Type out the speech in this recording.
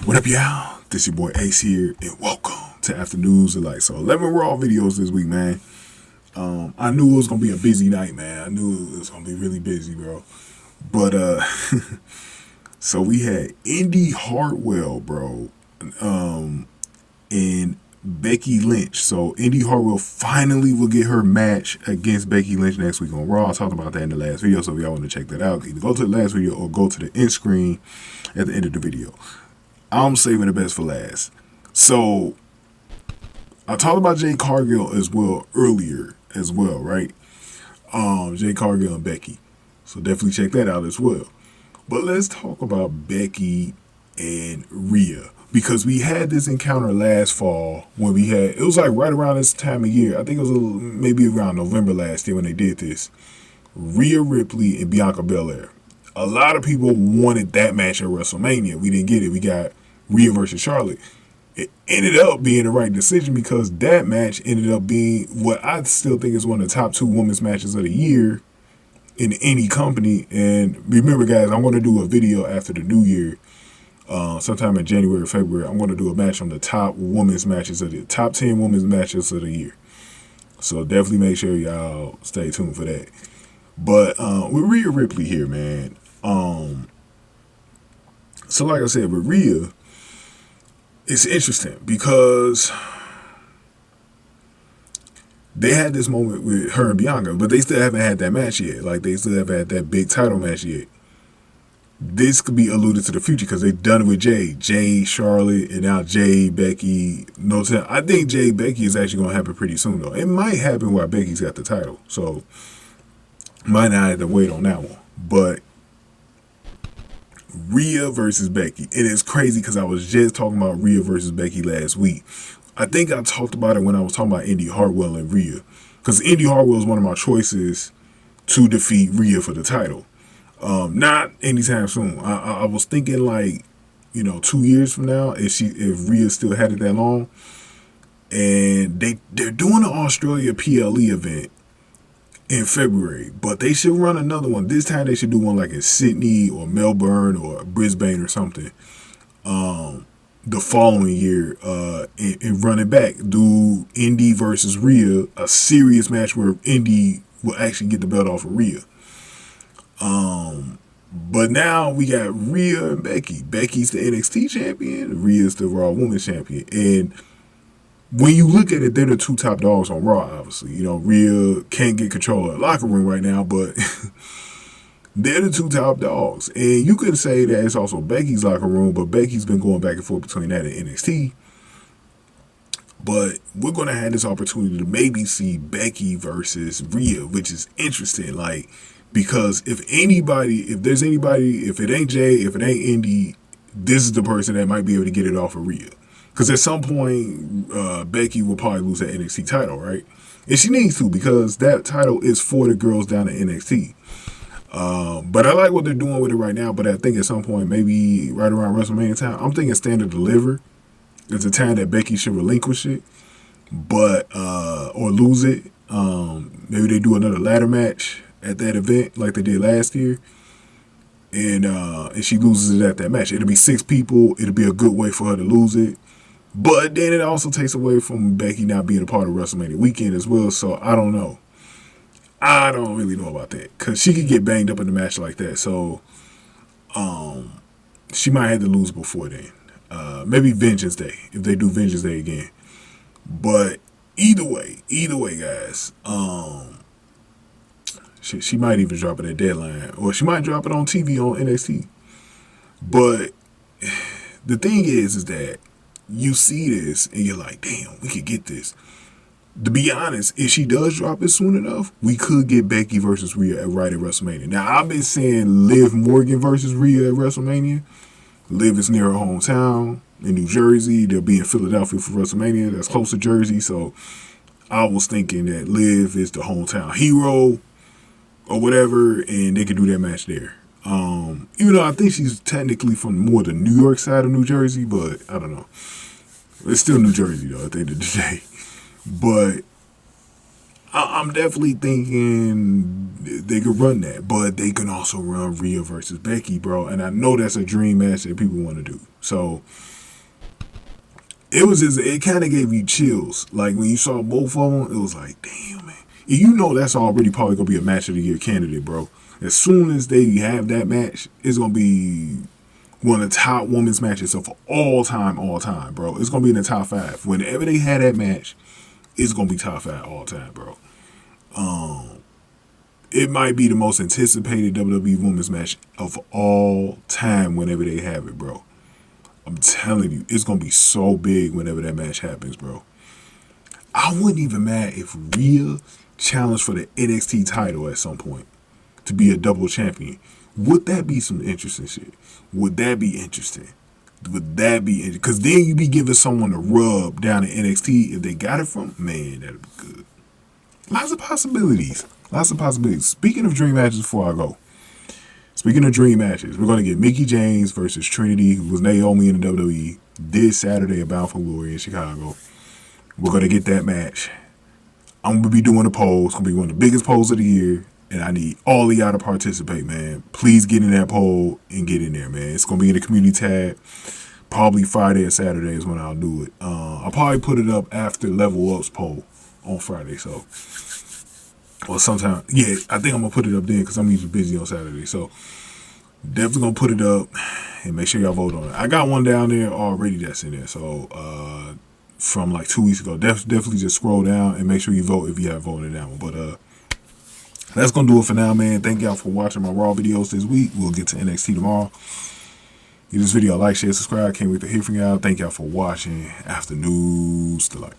What up, y'all? This your boy Ace here, and welcome to Afternoons Delight. So 11 Raw videos this week, man. I knew it was gonna be a busy night, man. I knew it was gonna be really busy, bro. But so we had Indi Hartwell, bro, and Becky Lynch. So Indi Hartwell finally will get her match against Becky Lynch next week on Raw. I talked about that in the last video, so if y'all want to check that out, either go to the last video or go to the end screen at the end of the video. I'm saving the best for last. So I talked about Jade Cargill as well earlier as well, right? Jade Cargill and Becky. So definitely check that out as well. But let's talk about Becky and Rhea, because we had this encounter last fall when it was like right around this time of year. I think it was maybe around November last year when they did this. Rhea Ripley and Bianca Belair. A lot of people wanted that match at WrestleMania. We didn't get it. We got Rhea versus Charlotte. It ended up being the right decision because that match ended up being what I still think is one of the top 2 women's matches of the year in any company. And remember, guys, I'm going to do a video after the new year, sometime in January or February. I'm going to do a match on the top women's matches of the top 10 women's matches of the year. So definitely make sure y'all stay tuned for that. But with Rhea Ripley here, man. So like I said, with Rhea, it's interesting because they had this moment with her and Bianca, but they still haven't had that match yet. Like, they still haven't had that big title match yet. This could be alluded to the future because they've done it with Jade, Charlotte, and now Jade, Becky. No time. I think Jade, Becky is actually going to happen pretty soon, though. It might happen while Becky's got the title, so might not have to wait on that one. But Rhea versus Becky. It is crazy because I was just talking about Rhea versus Becky last week. I think I talked about it when I was talking about Indi Hartwell and Rhea, because Indi Hartwell is one of my choices to defeat Rhea for the title. Not anytime soon. I was thinking, like, 2 years from now, if Rhea still had it that long. And they're doing an Australia PLE event in February, but they should run another one. This time they should do one like in Sydney or Melbourne or Brisbane or something. The following year, and run it back. Do Indi versus Rhea, a serious match where Indi will actually get the belt off of Rhea. But now we got Rhea and Becky. Becky's the NXT champion. Rhea's the Raw Women's champion. And when you look at it, they're the 2 top dogs on Raw, obviously. Rhea can't get control of the locker room right now, but they're the 2 top dogs. And you could say that it's also Becky's locker room, but Becky's been going back and forth between that and NXT. But we're going to have this opportunity to maybe see Becky versus Rhea, which is interesting. Like, because if it ain't Jay, if it ain't Indi, this is the person that might be able to get it off of Rhea. Because at some point, Becky will probably lose that NXT title, right? And she needs to, because that title is for the girls down at NXT. But I like what they're doing with it right now. But I think at some point, maybe right around WrestleMania time, I'm thinking Stand and Deliver is a time that Becky should relinquish it, but or lose it. Maybe they do another ladder match at that event like they did last year, and she loses it at that match. It'll be 6 people. It'll be a good way for her to lose it. But then it also takes away from Becky not being a part of WrestleMania weekend as well. So I don't know. I don't really know about that, because she could get banged up in a match like that. So she might have to lose before then. Maybe Vengeance Day, if they do Vengeance Day again. But either way, guys, she might even drop it at Deadline, or she might drop it on TV on NXT. But the thing is that you see this and you're like, damn, we could get this. To be honest, if she does drop it soon enough, we could get Becky versus Rhea right at WrestleMania. Now, I've been saying Liv Morgan versus Rhea at WrestleMania. Liv is near her hometown in New Jersey. They'll be in Philadelphia for WrestleMania. That's close to Jersey. So I was thinking that Liv is the hometown hero or whatever, and they could do that match there. Even though I think she's technically from more the New York side of New Jersey, but I don't know. It's still New Jersey, though, at the end of the day. But I'm definitely thinking they could run that, but they can also run Rhea versus Becky, bro. And I know that's a dream match that people want to do. So it kind of gave you chills. Like when you saw both of them, it was like, damn, man. You know that's already probably gonna be a match of the year candidate, bro. As soon as they have that match, it's gonna be one of the top women's matches of all time, bro. It's gonna be in the top 5. Whenever they had that match, it's gonna be top 5 all time, bro. It might be the most anticipated WWE women's match of all time whenever they have it, bro. I'm telling you, it's gonna be so big whenever that match happens, bro. I wouldn't even mad if Rhea challenged for the NXT title at some point to be a double champion. Would that be some interesting shit? Would that be interesting? Would that be interesting? Because then you be giving someone a rub down in NXT if they got it from, man, that'd be good. Lots of possibilities. Lots of possibilities. Speaking of dream matches before I go. Speaking of dream matches, we're going to get Mickie James versus Trinity, who was Naomi in the WWE, this Saturday at Bound for Glory in Chicago. We're going to get that match. I'm going to be doing a poll. It's going to be one of the biggest polls of the year, and I need all of y'all to participate, man. Please get in that poll and get in there, man. It's going to be in the community tab. Probably Friday or Saturday is when I'll do it. I'll probably put it up after Level Up's poll on Friday, so... Or sometime, yeah, I think I'm going to put it up then because I'm usually busy on Saturday. So, definitely going to put it up and make sure y'all vote on it. I got one down there already that's in there. So, from like 2 weeks ago, definitely just scroll down and make sure you vote if you haven't voted that one. But, that's going to do it for now, man. Thank y'all for watching my Raw videos this week. We'll get to NXT tomorrow. Give this video a like, share, subscribe. Can't wait to hear from y'all. Thank y'all for watching. After News to Light.